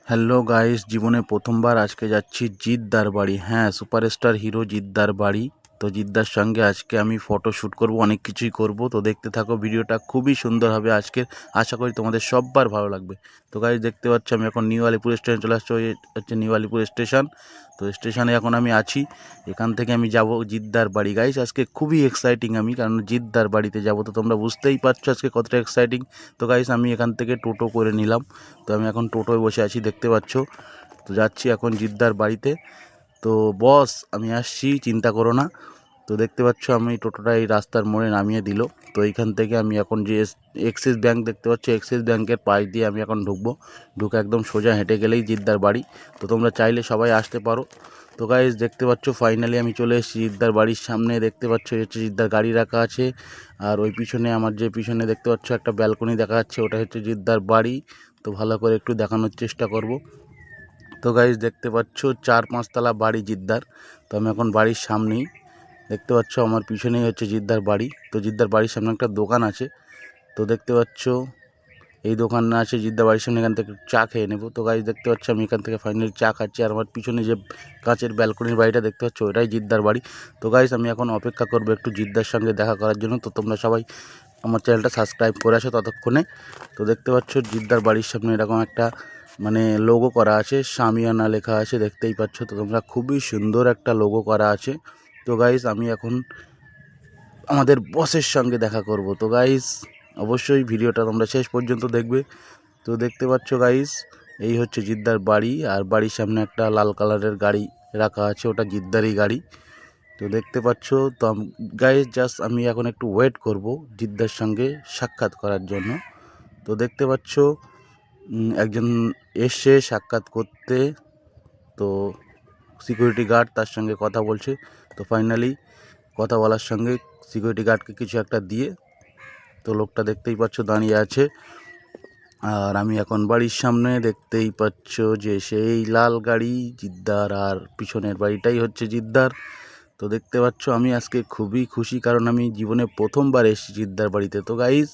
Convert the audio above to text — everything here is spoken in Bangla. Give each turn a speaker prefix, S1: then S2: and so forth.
S1: হ্যালো গাইস, জীবনে প্রথমবার আজকে যাচ্ছি জিদ্দার বাড়ি। হ্যাঁ, সুপারস্টার হিরো জিদ্দার বাড়ি। তো জিদ্দার সঙ্গে আজকে আমি ফটো শ্যুট করব, অনেক কিছুই করব। তো দেখতে থাকো, ভিডিওটা খুবই সুন্দর হবে আজকের। আশা করি তোমাদের সবার ভালো লাগবে। তো গাইস, দেখতে পাচ্ছ আমি এখন নিউ আলিপুর স্টেশন চলে আসছি। হচ্ছে নিউ আলিপুর স্টেশন। তো স্টেশনে এখন আমি আছি। এখান থেকে আমি যাব জিদ্দার বাড়ি। গাইস, আজকে খুবই এক্সাইটিং আমি, কারণ জিদ্দার বাড়িতে যাব। তো তোমরা বুঝতেই পারছো আজকে কতটা এক্সাইটিং। তো গাইস, আমি এখান থেকে টোটো করে নিলাম। তো আমি এখন টোটোয় বসে আছি, দেখতে পাচ্ছ। তো যাচ্ছি এখন জিদ্দার বাড়িতে। তো বস, আমি আসছি, চিন্তা করো না। তো দেখতে পাচ্ছ আমি টোটোটা এই রাস্তার মোড়ে নামিয়ে দিল। তো এইখান থেকে আমি এখন যে এক্সিস ব্যাংক দেখতে পাচ্ছ, এক্সিস ব্যাংকের পাশ দিয়ে আমি এখন ঢুকবো। ঢুকে একদম সোজা হেঁটে গেলেই জিদ্দার বাড়ি। তো তোমরা চাইলে সবাই আসতে পারো। তো গাইস, দেখতে পাচ্ছ ফাইনালি আমি চলে এসেছি জিদ্দার বাড়ির সামনে। দেখতে পাচ্ছ হচ্ছে জিদ্দার গাড়ি রাখা আছে। আর ওই পিছনে আমার যে পিছনে দেখতে পাচ্ছ একটা ব্যালকনি দেখা যাচ্ছে, ওটা হচ্ছে জিদ্দার বাড়ি। তো ভালো করে একটু দেখানোর চেষ্টা করব। তো গাইস, দেখতে পাচ্ছ 4-5 তলা বাড়ি জিদ্দার। তো আমি এখন বাড়ির সামনেই, দেখতে পাচ্ছ আমার পিছনেই হচ্ছে জিদ্দার বাড়ি। তো জিদ্দার বাড়ির সামনে একটা দোকান আছে। তো দেখতে পাচ্ছ এই দোকান আছে জিদ্দার বাড়ির সামনে, এখান থেকে চা খেয়ে নেবো। তো গাইস, দেখতে পাচ্ছ আমি এখান থেকে ফাইনালি চা খাচ্ছি। আর আমার পিছনে যে কাঁচের ব্যালকনির বাড়িটা দেখতে পাচ্ছ, ওটাই জিদ্দার বাড়ি। তো গাইস, আমি এখন অপেক্ষা করবো একটু জিদ্দার সঙ্গে দেখা করার জন্য। তো তোমরা সবাই আমার চ্যানেলটা সাবস্ক্রাইব করে আসো ততক্ষণে। তো দেখতে পাচ্ছ জিদ্দার বাড়ির সামনে এরকম একটা লোগো করা আছে, শামিয়ানা লেখা আছে, দেখতেই পাচ্ছ। তো তোমরা খুবই সুন্দর একটা লোগো করা আছে। তো গাইস, আমি এখন আমাদের বসের সঙ্গে দেখা করব। তো গাইস, অবশ্যই ভিডিওটা তোমরা শেষ পর্যন্ত দেখবে। তো দেখতে পাচ্ছ গাইস, এই হচ্ছে জিদ্দার বাড়ি। আর বাড়ির সামনে একটা লাল কালারের গাড়ি রাখা আছে, ওটা জিদ্দারই গাড়ি। তো দেখতে পাচ্ছ। তো গাইস, জাস্ট আমি এখন একটু ওয়েট করব জিদ্দার সঙ্গে সাক্ষাৎ করার জন্য। তো দেখতে পাচ্ছ একজন এসছে সাক্ষাৎ করতে। তো সিকিউরিটি গার্ড তার সঙ্গে কথা বলছে। তো ফাইনালি কথা বলার সঙ্গে সিকিউরিটি গার্ডকে কিছু একটা দিয়ে, তো লোকটা দেখতেই পাচ্ছ দাঁড়িয়ে আছে। আর আমি এখন বাড়ির সামনে, দেখতেই পাচ্ছ যে সেই লাল গাড়ি জিদ্দার, আর পিছনের বাড়িটাই হচ্ছে জিদ্দার। তো দেখতে পাচ্ছ আমি আজকে খুবই খুশি, কারণ আমি জীবনে প্রথমবার এসেছি জিদ্দার বাড়িতে। তো গাইজ,